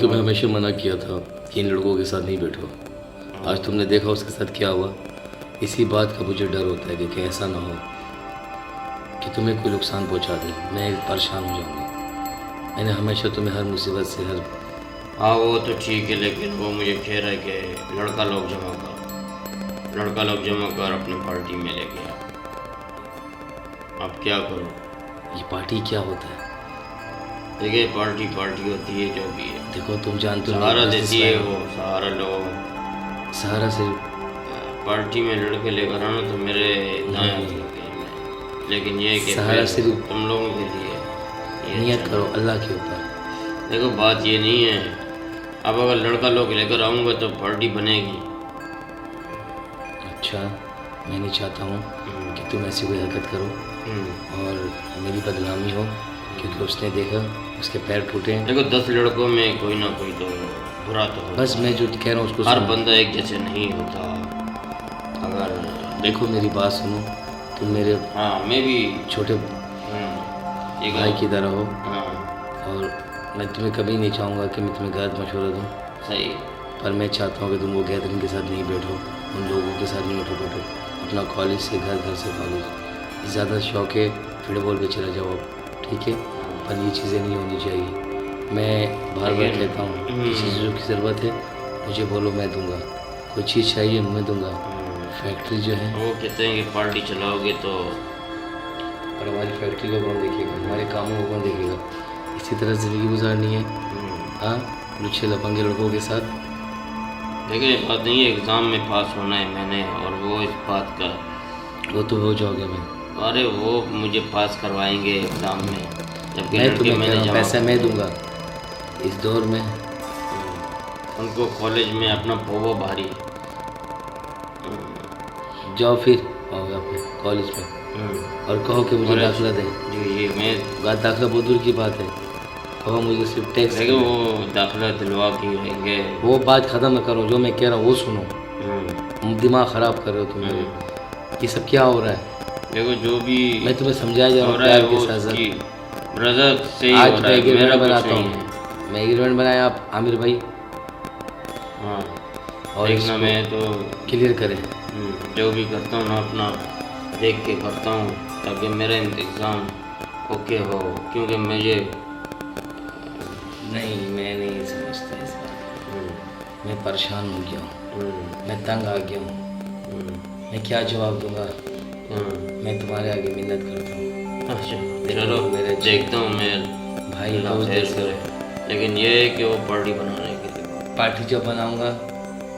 तुम्हें हमेशा मना किया था कि इन लड़कों के साथ नहीं बैठो। आज तुमने देखा उसके साथ क्या हुआ। इसी बात का मुझे डर होता है कि कहीं ऐसा ना हो कि तुम्हें कोई नुकसान पहुंचा दे, मैं परेशान हो जाऊंगा। मैंने हमेशा तुम्हें हर मुसीबत से हाँ वो तो ठीक है, लेकिन वो मुझे कह रहा है कि लड़का लोग जमा कर अपनी पार्टी में ले गया। अब क्या करूँ? ये पार्टी क्या होता है? देखिए पार्टी होती है जो भी है। देखो तुम जानते हो सहारा देती है वो, सहारा लो। सहारा से पार्टी में लड़के लेकर आना तो मेरे दाएं हाथ लगे हैं, लेकिन ये कि सहारा सिर्फ तुम लोगों के लिए नियत करो अल्लाह के ऊपर। देखो बात ये नहीं है, अब अगर लड़का लोग लेकर आऊँगा तो पार्टी बनेगी। अच्छा, मैं नहीं चाहता हूँ कि तुम ऐसी कोई हरकत करो और मेरी बदनामी हो, क्योंकि उसने देखा उसके पैर टूटे हैं। देखो 10 लड़कों में कोई ना कोई तो बुरा तो होता। बस मैं जो कह रहा हूँ उसको हर सुनो। बंदा एक जैसे नहीं होता। अगर देखो मेरी बात सुनो, तुम मेरे हाँ मैं भी छोटे ये भाई की तरह हो हाँ और मैं तुम्हें कभी नहीं चाहूँगा कि मैं तुम्हें गलत मशवरा दूँ, सही। पर मैं चाहता हूँ कि तुम वो गैदरिंग के साथ नहीं बैठो, उन लोगों के साथ नहीं बैठो। अपना कॉलेज से घर, घर से कॉलेज। ज़्यादा शौक है फुटबॉल पे चला जाओ, ठीक है, पर ये चीज़ें नहीं होनी चाहिए। मैं बार बार कहता हूँ किसी चीज़ों की ज़रूरत है मुझे बोलो, मैं दूंगा। कोई चीज़ चाहिए मैं दूंगा। फैक्ट्री जो है वो कहते हैं कि पार्टी चलाओगे तो और हमारी फैक्ट्री को कौन देखेगा, हमारे कामों को कौन देखेगा। इसी तरह ज़िंदगी गुजारनी है। हाँ, लुच्छे लफंगे लड़कों के साथ। देखिए बात नहीं है, एग्ज़ाम में पास होना है मैंने, और वो इस बात का वो तो हो जाओगे। मैं अरे वो मुझे पास करवाएंगे एग्ज़ाम में, जबकि मैं लड़के तुम्हें कह मैंने रहा हूँ जमा पैसा मैं दूंगा इस दौर में। उनको कॉलेज में अपना पोवो भारी। जाओ फिर आओगे अपने कॉलेज में और कहो कि मुझे दाखिला दें। जी मैं दाखिला बहुत दूर की बात है, कहो मुझे सिर्फ टैक्स। देखो वो दाखिला दिलवा के रहेंगे। वो बात ख़त्म करो, जो मैं कह रहा हूँ वो सुनो। दिमाग ख़राब कर रहे हो तुम मेरे। ये सब क्या हो रहा है? देखो जो भी मैं तुम्हें समझाया जा रहा हूँ प्यार के साथ। ब्रदर से ही आज हो रहा मैं है, मेरा एग्रीमेंट कुछ बनाता नहीं हूँ। है। मैं एग्रीमेंट बनाया आप आमिर भाई हाँ और देखना मैं तो क्लियर करें। जो भी करता हूँ ना अपना देख के करता हूँ, ताकि मेरा एग्ज़ाम ओके हो, क्योंकि मुझे नहीं, मैं नहीं समझता इस बात। मैं परेशान हो गया हूँ, मैं तंग आ गया हूँ। मैं क्या जवाब दूंगा? मैं तुम्हारे आगे मिन्नत करता हूँ। अच्छा चलो मेरे देखता हूँ मैं भाई ना दोस्त खैर जैसे हो। करे। लेकिन ये है कि वो पार्टी बनाने के लिए पार्टी जब बनाऊंगा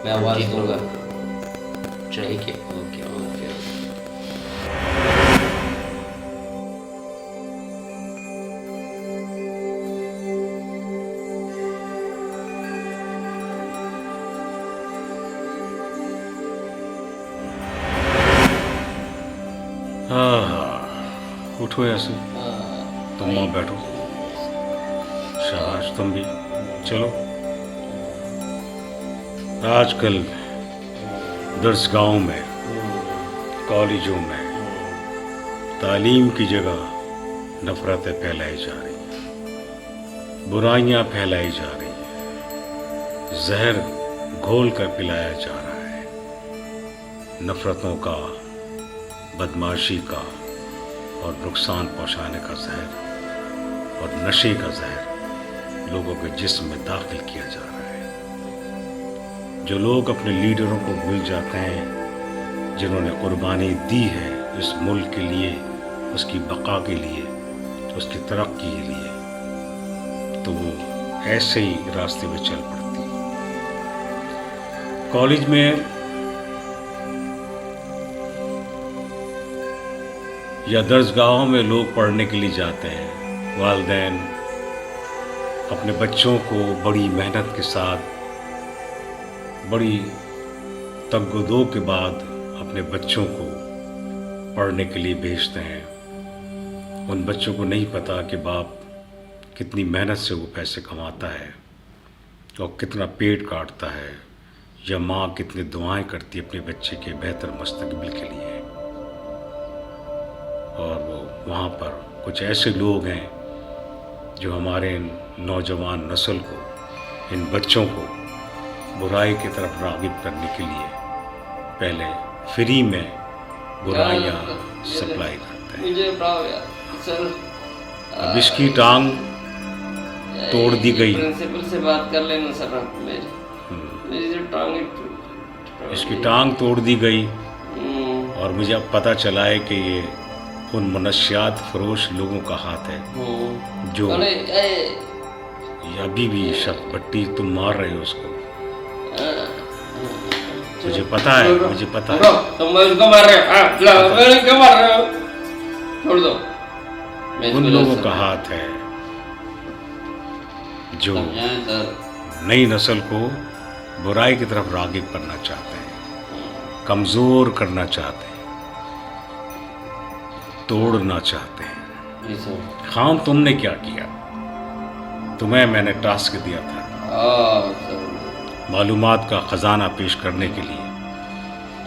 मैं आवाज़ दूंगा। चलो ठीक है, ओके ओके। उठो ऐसे, तुम वहाँ बैठो। शाबाश, तुम भी चलो। आजकल दर्सगाहों में, कॉलेजों में तालीम की जगह नफ़रतें फैलाई जा रही हैं, बुराइयां फैलाई जा रही हैं, जहर घोल कर पिलाया जा रहा है। नफ़रतों का, बदमाशी का और नुकसान पहुंचाने का जहर और नशे का जहर लोगों के जिस्म में दाखिल किया जा रहा है। जो लोग अपने लीडरों को भूल जाते हैं, जिन्होंने कुर्बानी दी है इस मुल्क के लिए, उसकी बका के लिए, उसकी तरक्की के लिए, तो वो ऐसे ही रास्ते में चल पड़ती है। कॉलेज में या दर्सगाहों में लोग पढ़ने के लिए जाते हैं। वालिदैन अपने बच्चों को बड़ी मेहनत के साथ, बड़ी तगदो के बाद अपने बच्चों को पढ़ने के लिए भेजते हैं। उन बच्चों को नहीं पता कि बाप कितनी मेहनत से वो पैसे कमाता है और कितना पेट काटता है, या माँ कितनी दुआएं करती है अपने बच्चे के बेहतर मुस्तकबिल के लिए। और वो वहाँ पर कुछ ऐसे लोग हैं जो हमारे नौजवान नस्ल को इन बच्चों को बुराई की तरफ राग़िब करने के लिए पहले फ्री में बुराइयाँ सप्लाई करते हैं। मुझे बताओ यार सर, अब इसकी टांग तोड़ दी गई। प्रिंसिपल से बात कर लेना सर आप मेरी जो टांग है इसकी टांग तोड़ दी गई और मुझे अब पता चला है कि ये उन मनशियात फरोश लोगों का हाथ है जो ये अभी भी शख्स पट्टी तुम मार रहे हो उसको। मुझे पता है, मुझे पता है। तुम उसको मार रहे हो, मैं क्यों मार रहे हो? छोड़ दो। उन लोगों का हाथ है जो नई नस्ल को बुराई की तरफ राग़िब करना चाहते हैं, कमज़ोर करना चाहते हैं, तोड़ना चाहते हैं। खाम तुमने क्या किया? तुम्हें मैंने टास्क दिया था मालूमात का ख़जाना पेश करने के लिए।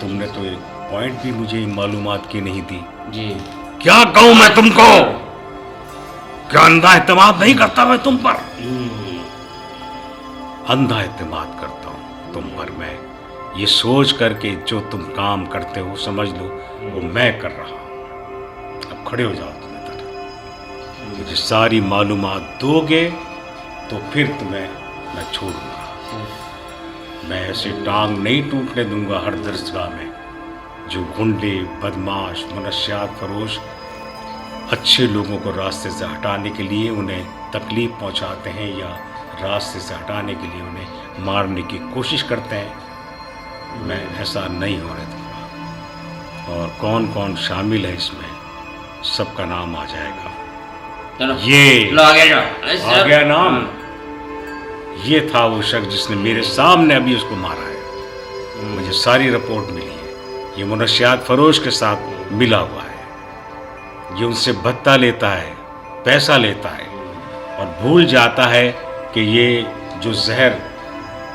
तुमने तो एक पॉइंट भी मुझे मालूमात की नहीं दी। जी क्या कहूं मैं तुमको? क्या अंधा एतमाद नहीं करता मैं तुम पर? अंधा एतमाद करता हूं तुम पर मैं, ये सोच करके जो तुम काम करते हो समझ लो वो मैं कर रहा हूं। अब खड़े हो जाओ तुम इधर। मुझे सारी मालूमात दोगे तो फिर तुम्हें मैं छोड़ूंगा। मैं ऐसे टांग नहीं टूटने दूंगा हर दरसगाह में जो गुंडे, बदमाश, मनशियात फरोश अच्छे लोगों को रास्ते से हटाने के लिए उन्हें तकलीफ पहुंचाते हैं या रास्ते से हटाने के लिए उन्हें मारने की कोशिश करते हैं। मैं ऐसा नहीं होने दूंगा। और कौन कौन शामिल है इसमें सबका नाम आ जाएगा। ये आ गया नाम। ये था वो शख्स जिसने मेरे सामने अभी उसको मारा है। मुझे सारी रिपोर्ट मिली है। ये मनशियात फरोश के साथ मिला हुआ है। ये उनसे भत्ता लेता है, पैसा लेता है और भूल जाता है कि ये जो जहर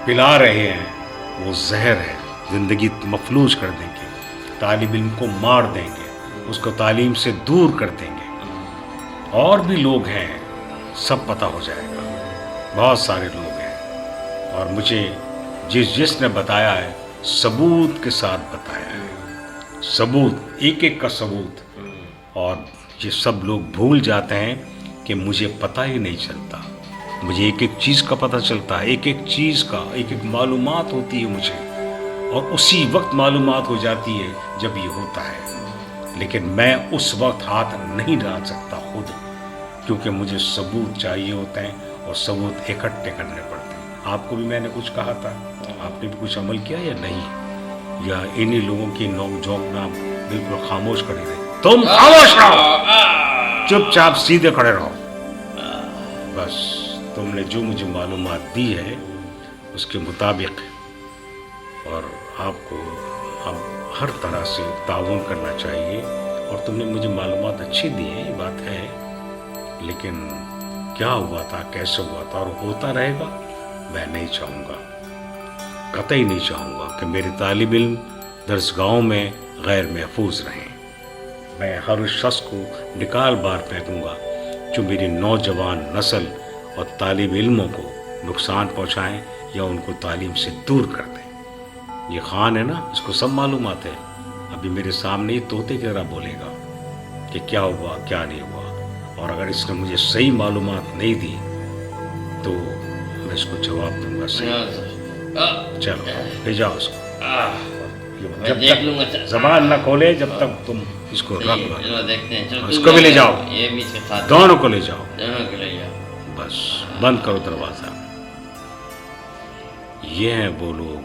पिला रहे हैं वो जहर है। ज़िंदगी मफलूज कर देंगे, तालिब इल्म को मार देंगे, उसको तालीम से दूर कर देंगे। और भी लोग हैं, सब पता हो जाएगा। बहुत सारे लोग हैं और मुझे जिसने बताया है सबूत के साथ बताया है, सबूत, एक एक का सबूत। और ये सब लोग भूल जाते हैं कि मुझे पता ही नहीं चलता। मुझे एक एक चीज़ का पता चलता है, एक एक चीज़ का एक एक मालूमात होती है मुझे, और उसी वक्त मालूमात हो जाती है जब ये होता है। लेकिन मैं उस वक्त हाथ नहीं डाल सकता खुद, क्योंकि मुझे सबूत चाहिए होते हैं और सबूत इकट्ठे करने पड़ते हैं। आपको भी मैंने कुछ कहा था, आपने भी कुछ अमल किया या नहीं? या इन्हीं लोगों की नोक झोंक में आप बिल्कुल खामोश खड़े रहे? तुम खामोश रहो, चुपचाप सीधे खड़े रहो। बस तुमने जो मुझे मालूमात दी है उसके मुताबिक, और आपको अब हर तरह से ताउन करना चाहिए। और तुमने मुझे मालूमात अच्छी दी है, ये बात है, लेकिन क्या हुआ था, कैसे हुआ था और होता रहेगा, मैं नहीं चाहूँगा, कतई नहीं चाहूँगा कि मेरे तालिब इल्म दरसगाहों में गैर महफूज रहें। मैं हर उस शख्स को निकाल बार फेंकूँगा जो मेरी नौजवान नस्ल और तालिब इल्मों को नुकसान पहुँचाएँ या उनको तालीम से दूर कर दें। ये खान है ना, इसको सब मालूमात है। अभी मेरे सामने ही तोते की तरह बोलेगा कि क्या हुआ क्या नहीं हुआ, और अगर इसने मुझे सही मालूमात नहीं दी तो मैं इसको जवाब दूंगा सही। चलो ले जाओ उसको, जब तक जबान न खोले जब तक तुम इसको रख लो। देखते हैं, उसको भी ले जाओ, ये भी इसके साथ दोनों को ले जाओ। दोनों को ले जाओ। बस बंद करो दरवाज़ा। ये हैं वो लोग।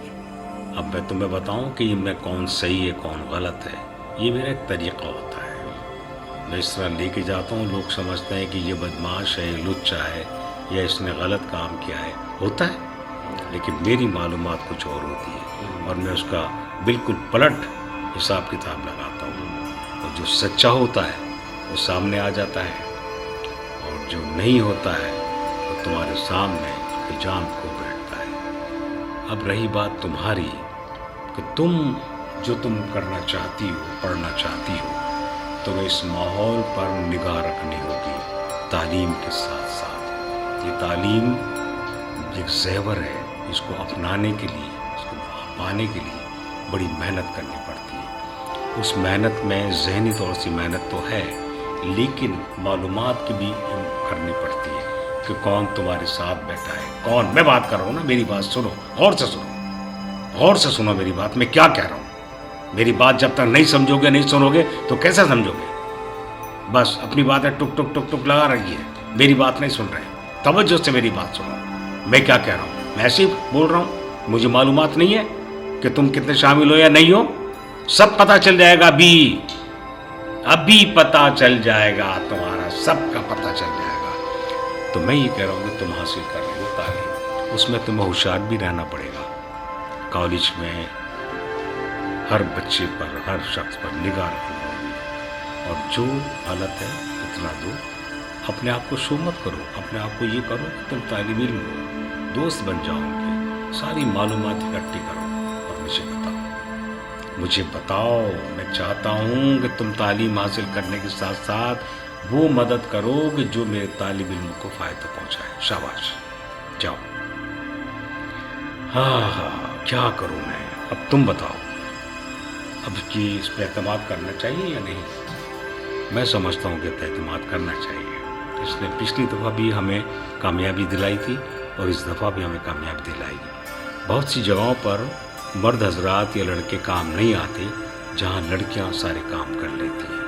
अब मैं तुम्हें बताऊं कि मैं कौन सही है कौन गलत है, ये मेरा एक तरीक़ा होता है। मैं इस तरह लेके जाता हूँ, लोग समझते हैं कि ये बदमाश है, लुच्चा है, या इसने गलत काम किया है, होता है, लेकिन मेरी मालूमात कुछ और होती है और मैं उसका बिल्कुल पलट हिसाब किताब लगाता हूँ। और जो सच्चा होता है वो सामने आ जाता है, और जो नहीं होता है वो तुम्हारे सामने हिजाम को बैठता है। अब रही बात तुम्हारी कि तुम जो तुम करना चाहती हो, पढ़ना चाहती हो, तो इस माहौल पर निगाह रखनी होगी तालीम के साथ साथ। ये तालीम ایک زیور ہے, اس کو اپنانے کے لیے, اس کو پانے کے لیے بڑی محنت کرنی پڑتی ہے. اس محنت میں ذہنی طور سے محنت تو ہے, لیکن معلومات کی بھی کرنی پڑتی ہے کہ کون تمہارے ساتھ بیٹھا ہے, کون. میں بات کر رہا ہوں نا, میری بات سنو, غور سے سنو, غور سے سنو میری بات, میں کیا کہہ رہا ہوں. میری بات جب تک نہیں سمجھو گے, نہیں سنو گے تو کیسے سمجھو گے؟ بس اپنی باتیں ٹک ٹک ٹک ٹک لگا رہی ہے, میری بات نہیں سن رہے. توجہ سے میری بات سنو, میں کیا کہہ رہا ہوں. میں ایسے ہی بول رہا ہوں, مجھے معلومات نہیں ہے کہ تم کتنے شامل ہو یا نہیں ہو. سب پتہ چل جائے گا, ابھی پتہ چل جائے گا, تمہارا سب کا پتہ چل جائے گا. تو میں یہ کہہ رہا ہوں کہ تم حاصل کر رہے ہو تعلیم, اس میں تمہیں ہوشیار بھی رہنا پڑے گا. کالج میں ہر بچے پر, ہر شخص پر نگاہ رکھنی ہوگی, اور جو غلط ہے اتنا دو. اپنے آپ کو شو مت کرو, اپنے آپ کو یہ کرو کہ تم طالب علم ہو, دوست بن جاؤ گے, ساری معلومات اکٹھی کرو اور مجھے بتاؤ. میں چاہتا ہوں کہ تم تعلیم حاصل کرنے کے ساتھ ساتھ وہ مدد کرو کہ جو میرے طالب علم کو فائدہ پہنچائے. شاباش, جاؤ. ہاں, کیا کروں میں, اب تم بتاؤ. اب کہ اس پہ اعتماد کرنا چاہیے یا نہیں؟ میں سمجھتا ہوں کہ اعتماد کرنا چاہیے. اس نے پچھلی دفعہ بھی ہمیں کامیابی دلائی تھی اور اس دفعہ بھی ہمیں کامیابی دلائی گی. بہت سی جگہوں پر مرد حضرات یا لڑکے کام نہیں آتے جہاں لڑکیاں سارے کام کر لیتی ہیں.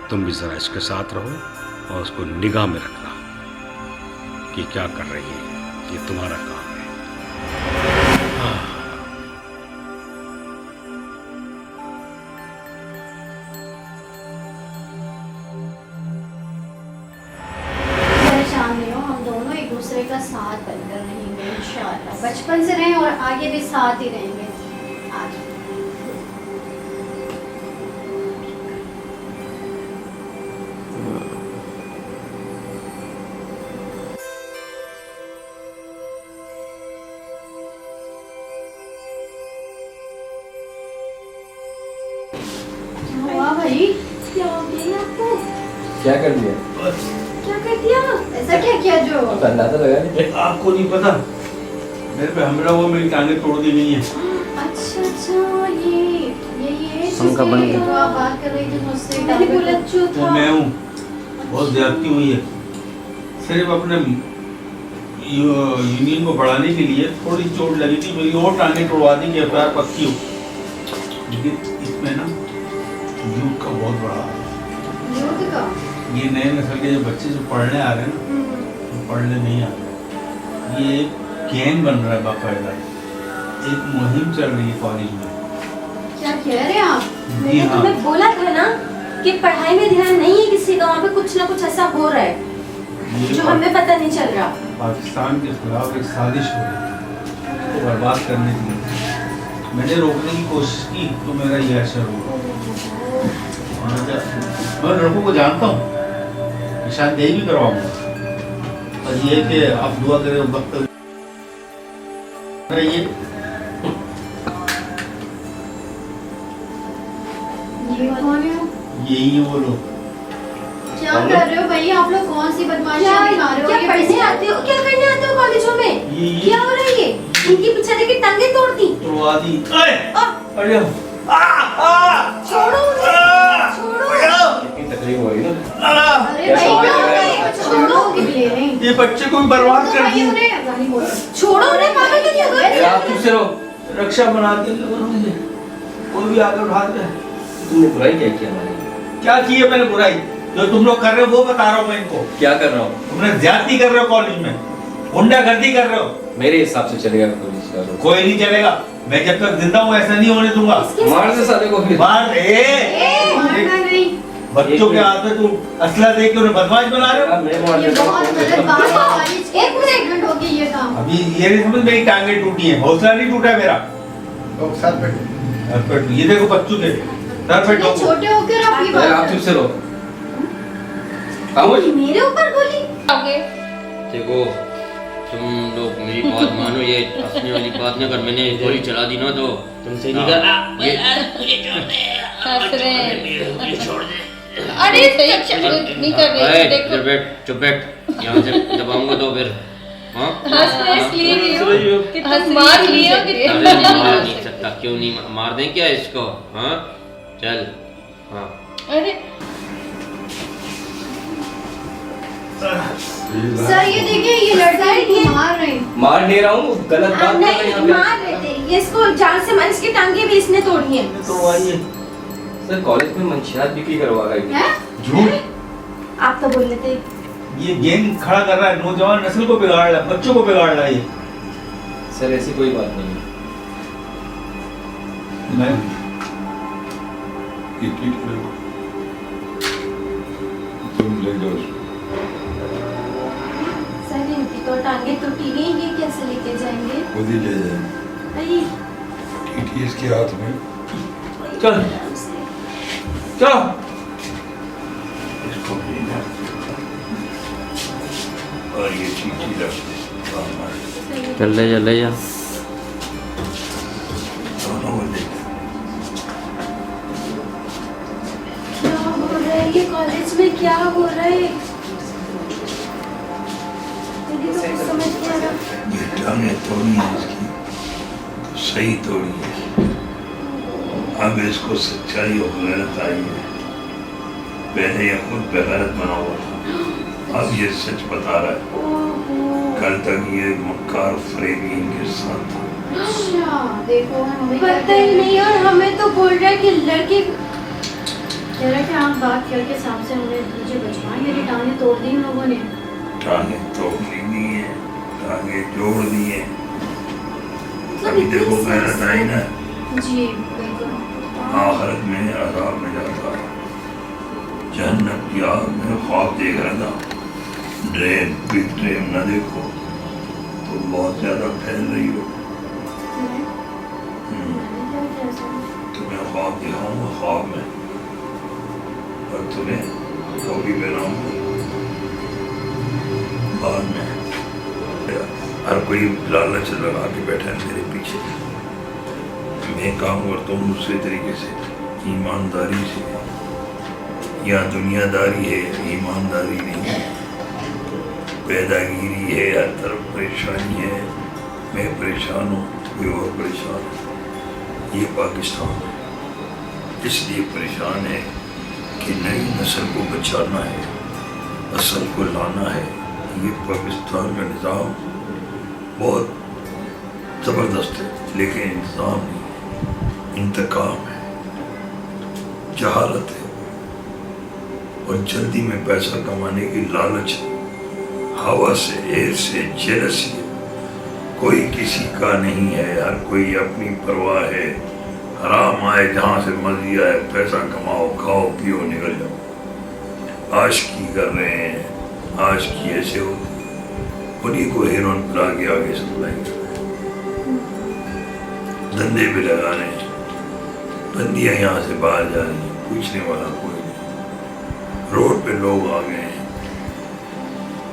تم بھی ذرا اس کے ساتھ رہو اور اس کو نگاہ میں رکھنا کہ کیا کر رہی ہے, یہ تمہارا کام ہے. دوسرے کا ساتھ بن کر رہیں گے انشاءاللہ, بچپن سے رہیں اور آگے بھی ساتھ ہی رہیں گے. بھائی کیا ہو گیا آپ کو؟ کیا کر دیا؟ کیا کر دیا؟ ایسا کیا کیا جو اندازہ لگا نہیں. آپ کو نہیں پتا میرے پہ حملہ ہوا, میری ٹانگیں توڑ دی گئی ہیں. اچھا یہ ہم کا بن گیا. جو آپ بات کر رہی تھی مجھ سے, میں نے بولا جو وہ تھا میں ہوں, بہت زیادتی ہوئی ہے. صرف اپنے یونین کو بڑھانے کے لیے تھوڑی چوٹ لگی تھی, میری اور ٹانگیں توڑوا دی کہ پیر پکی ہو. لیکن اس میں نا یوتھ کا بہت بڑا ہے. یوتھ کا یہ نئے نسل کے جو بچے جو پڑھنے آ رہے ہیں نا, وہ پڑھنے نہیں آ رہے. یہ ایک گینگ بن رہا ہے باقاعدہ, ایک مہم چل رہی ہے کالج میں. کیا کہہ رہے ہیں آپ؟ جی ہاں, تمہیں بولا تھا نا کہ پڑھائی میں دھیان نہیں ہے کسی کا, وہاں پہ کچھ نہ کچھ ایسا ہو رہا ہے یہ جو ہمیں پتہ نہیں چل رہا. پاکستان کے خلاف ایک سازش ہو رہی ہے برباد کرنے کی. میں نے روکنے کی کوشش کی تو میرا یہ اثر ہوا. میں لڑکوں کو جانتا ہوں, شاید یہی بھی کرواؤں گا, اور یہ کہ آپ دعا کریں وقت رہیے. یہ کون ہے؟ یہی ہیں وہ لوگ. کیا کر رہے ہو بھائی آپ لوگ؟ کون سی بدماشیاں دکھا رہے ہو؟ کیا یہ پڑھنے آتے ہو, کیا کرنے آتے ہو کالجوں میں؟ یہ کیا ہو رہا ہے یہ؟ ان کی بچارے کی ٹانگیں توڑ دی. توڑوا دی. ارے چھوڑو اتنی تکلیف ہو رہی نا. ارے بھائی کیا ہو رہا ہے؟ چھوڑو کہ لے رہے ہیں. یہ بچے کو بھی برباد کر دیا. چھوڑو انہیں, پاگل کیا ہو اے, آپ چپ سے رہو. رکشا بنا دیا لوگوں نے مجھے, کوئی بھی آگے اٹھا دے. تم نے برائی کیا کیا ہماری؟ کیا کی ہے میں نے برائی؟ جو تم لوگ کر رہے ہو وہ بتا رہا ہوں میں ان کو. کیا کر رہا ہوں؟ تم نے زیادتی کر رہے ہو کالج میں, غنڈہ گردی کر رہے ہو. میرے حساب سے چلے گا پولیس کا. کوئی نہیں چلے گا, میں جب تک زندہ ہوں ایسا نہیں ہونے دوں گا. مار سے سادے کو پھر. مار مارنا نہیں. بچوں کے ہاتھ میں تم اسلحہ دے کے انہیں بدماش بنا رہے ہو. میں مار یہ دیتا بہت غلط ہوں. بات ہے. ایک منٹ ہو گئی یہ کام. ابھی یہ نہیں سمجھ میری ٹانگیں ٹوٹی ہیں, حوصلہ نہیں ٹوٹا ہے میرا. یہ دیکھو بچوں کے سر پہ ٹوکو. چھوٹے ہو کر آپ یہ اے, آپ بات چپ سے رہو. خاموش. میرے اوپر گولی. دیکھو تم لوگ میری بات مانو, یہ ہنسنے والی بات نہ کر. میں نے گولی چلا دی نا تو تم سے نہیں کر. مجھے چھوڑ دے. ارے نہیں کر رہے, دیکھو چپ بیٹھ, یہاں سے دباؤں گا تو پھر हाँ हंस रहे इसलिए नहीं हो रही हो। कि तुम मार लिए हो कि तुम अरे नहीं मार हो नहीं सकता, क्यों नहीं मार दें क्या इसको? हाँ चल। हाँ अरे सर ये देखिए ये लड़का है मार रहे हैं। मार नहीं रहा हूँ, गलत बात कर रहे हैं नहीं यहाँ पे। मार रहे थे ये, इसको जान से मार, इसकी टांगे भी इसने तोड़ी है। तो आइए सर, कॉलेज में मंशियात बिक्री करवा रहा है। हैं? झूठ। आप तो बोल रहे थे ये गैंग खड़ा कर रहा है, नौजवान नस्ल को बिगाड़ रहा है, बच्चों को बिगाड़ रहा है ये। सर ऐसी कोई बात नहीं है। मैं तुम ले जाओ उसको। सर इनकी तो टांगे टूटी गई, ये कैसे लेके जाएंगे? खुद ही ले जाए। अरे टीटी इसके हाथ में। चल चल। इसको भी ना। और ये चीटी रख दे। चल ले जा ले जा। दोनों को ले जा। क्या हो रहा है ये कॉलेज में, क्या हो रहा है? मुझे तो कुछ समझ नहीं आ रहा। ये टांगें तोड़ी है इसकी, तो सही तोड़ी है। अब इसको सच्चाई और गैरत आई है। पहले ये खुद बेगैरत बना हुआ था, अब ये सच बता रहा है। कल तक ये मक्कार फरेबी इनके साथ था। अच्छा देखो हमें पता ही नहीं, और हमें तो बोल रहा है कि लड़के कह रहा है कि आप बात करके साहब से हमें मुझे बचवाएं, मेरी टांगें तोड़ दी इन लोगों ने। टांगें तोड़ ली है, टांगें जोड़ दी है। अभी देखो गैरत आई ना, जी बिल्कुल। आखिरत में अज़ाब में जाता है। जन्नत की आग में ख्वाब देख रहा था, ड्रेन बिग ड्रेन न देखो तो बहुत ज्यादा फैल रही हो। तुम्हें ख्वाब दिखाऊंगा ख्वाब में, और तुम्हें कभी बनाऊंगा बाद में। हर कोई लालच लगा के बैठा है मेरे पीछे। मैं काम करता हूँ दूसरे तरीके से, ईमानदारी से। यहाँ दुनियादारी है, ईमानदारी नहीं है। पैदागिरी है, हर तरफ परेशानी है। मैं परेशान हूँ, कोई और परेशान है। ये पाकिस्तान है, इसलिए परेशान है कि नई नस्ल को बचाना है, असल को लाना है। ये पाकिस्तान का निज़ाम बहुत ज़बरदस्त है, लेकिन इंतज़ाम नहीं है, इंतकाम है, जहालत है और जल्दी में पैसा कमाने की लालच है। हवा से, एयर से, जेलसी है। कोई किसी का नहीं है, हर कोई अपनी परवाह है। हराम आए जहाँ से मर्जी आए, पैसा कमाओ, खाओ, पियो, निकल जाओ। आशिकी कर रहे हैं, आशिकी ऐसे होती, उन्हीं को हीरोइन पिला के आगे सप्लाई कर रहे हैं। धंधे भी लगा रहे हैं, बंदियाँ यहाँ से बाहर जा रही हैं, पूछने वाला कोई नहीं। रोड पे लोग आ गए हैं,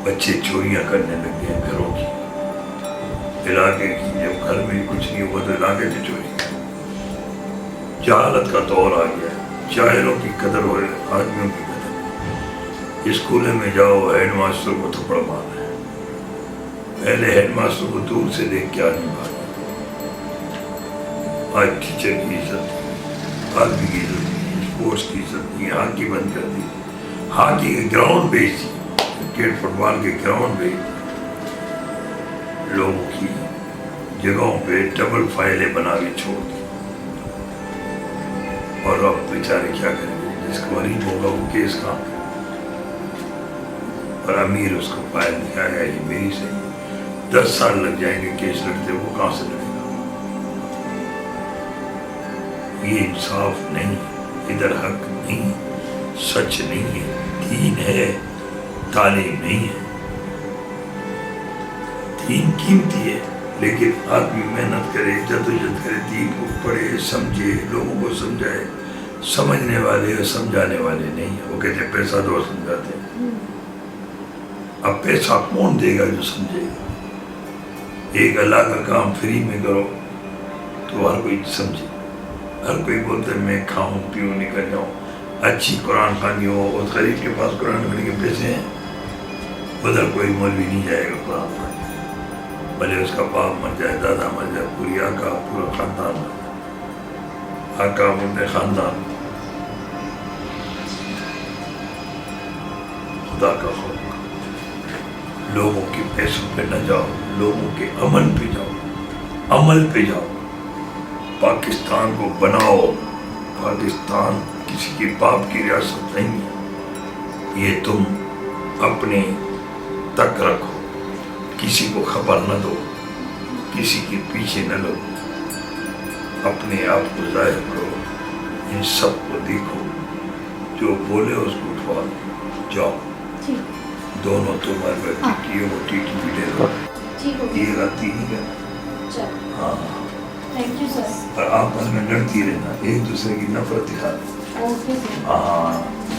बच्चे चोरियां करने लग गए घरों की, इलाके की। जब घर में कुछ नहीं हुआ तो इलाके की चोरी। जहालत का दौर आ गया, जाहिलों की कदर हो रही, आदमियों की कदर। स्कूल में जाओ, हेड मास्टर को थप्पड़ मारना है। पहले हेड मास्टर को दूर से देख के आदमी मारना। आज टीचर की इज्जत, आदमी की इज्जत नहीं, स्पोर्ट्स की इज्जत नहीं। हॉकी बंद कर दी, हॉकी के ग्राउंड बेच दी, क्रिकेट फुटबॉल के ग्राउंड पे लोगों की जगहों पे डबल फाइलें बना के छोड़ दी। और अब बेचारे क्या करेंगे? जिसको गरीब होगा वो केस काम करेगा, और अमीर उसको फाइल दिखाएगा ये मेरी सही। 10 साल लग जाएंगे केस रखते, वो कहाँ से लड़ेगा? ये इंसाफ नहीं, इधर हक नहीं, सच नहीं है, दीन है, तालीम नहीं है। दीन कीमती है, लेकिन आदमी मेहनत करे, जदोजहद करे, दीन को पढ़े, समझे, लोगों को समझाए। समझने वाले और समझाने वाले नहीं है। वो कहते हैं पैसा दो, समझाते हैं। अब पैसा कौन देगा जो समझेगा? एक अल्लाह का काम फ्री में करो तो हर कोई समझे। हर कोई बोलते मैं खाऊं पीऊं निकल जाऊं। अच्छी कुरान खानी हो, उस गरीब के पास कुरान खाने के पैसे हैं, उधर कोई मौलवी नहीं जाएगा कुरान पढ़ने। भले उसका बाप मर जाए, दादा मर जाए, पूरी आका पूरा खानदान मर जाए, आका बोलते खानदान। खुदा का खौफ करो, लोगों के पैसों पे न जाओ, लोगों के अमल पे जाओ, अमल पे जाओ। पाकिस्तान को बनाओ। पाकिस्तान किसी के बाप की रियासत नहीं है, ये तुम अपने तक रखो, किसी को खबर न दो, किसी के पीछे न लगो, अपने आप को जाहिर करो, इन सब को देखो, जो बोले उसको उठवा दो, जाओ। दोनों तुम्हारे बच्चे की वो टीटी पीटे दो, ये गलती नहीं करना। हाँ, थैंक यू सर। पर आपस में लड़ती रहना, एक दूसरे की नफरत दिखाना। Okay sir. हाँ,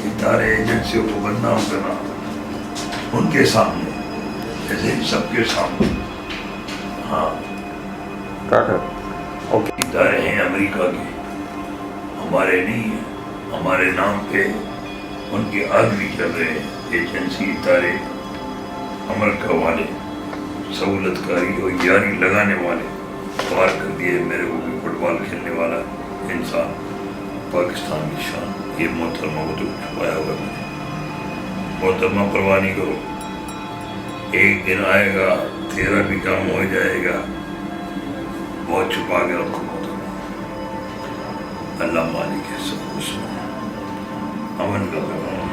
इदारे एजेंसियों को बदनाम करना उनके सामने, जैसे सबके सामने। हाँ, ओके। इदारे हैं अमेरिका के, हमारे नहीं है, हमारे नाम पे उनके आदमी चल रहे हैं, एजेंसी इदारे, अमेरिका वाले, सहूलतकारी और यारी लगाने वाले पार कर दिए। मेरे को भी फुटबॉल खेलने वाला इंसान, पाकिस्तान की शान, ये मोहतरमा को तो छुपाया हुआ मैंने। मोहतरमा परवाह नहीं करो, एक दिन आएगा तेरा भी काम हो जाएगा, बहुत छुपा के रखो मोहतरमा। अल्लाह मालिक है सब कुछ, अमन का पैगाम।